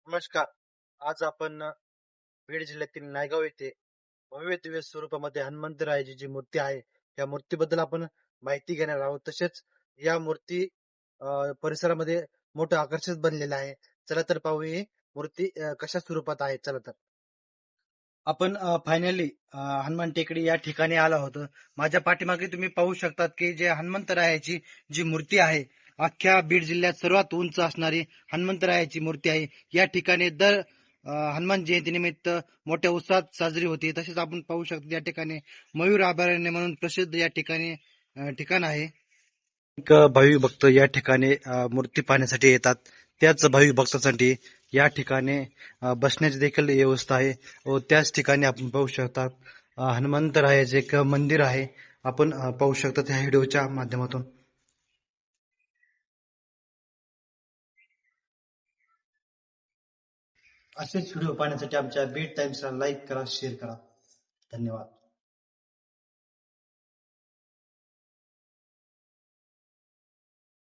नमस्कार. आज आपण बीड जिल्ह्यातील नायगाव येथे भव्य दिव्य स्वरूपामध्ये हनुमंतरायाची जी मूर्ती आहे, या मूर्तीबद्दल आपण माहिती घेणार आहोत. तसेच या मूर्ती परिसरामध्ये मोठं आकर्षक बनलेलं आहे. चला तर पाहू ही मूर्ती कशा स्वरूपात आहे. चला तर आपण फायनली हनुमान टेकडी या ठिकाणी आलो होतो. माझ्या पाठीमागे तुम्ही पाहू शकतात की जे हनुमंतरायाची जी मूर्ती आहे, अख्ख्या बीड जिल्ह्यात सर्वात उंच असणारी हनुमंतरायाची मूर्ती आहे. या ठिकाणी दर हनुमान जयंतीनिमित्त मोठ्या उत्साहात साजरी होते. तसेच आपण पाहू शकतो या ठिकाणी मयूर अभयारण्य म्हणून प्रसिद्ध या ठिकाणी ठिकाण आहे. अनेक भाविक भक्त या ठिकाणी मूर्ती पाहण्यासाठी येतात. त्याच भाविक भक्तांसाठी या ठिकाणी बसण्याची देखील व्यवस्था आहे व त्याच ठिकाणी आपण पाहू शकतात हनुमंतरायाचे एक मंदिर आहे. आपण पाहू शकतात ह्या व्हिडिओच्या माध्यमातून. असेच व्हिडिओ पाहण्यासाठी आमच्या बीड टाइम्सला लाईक करा, शेअर करा. धन्यवाद.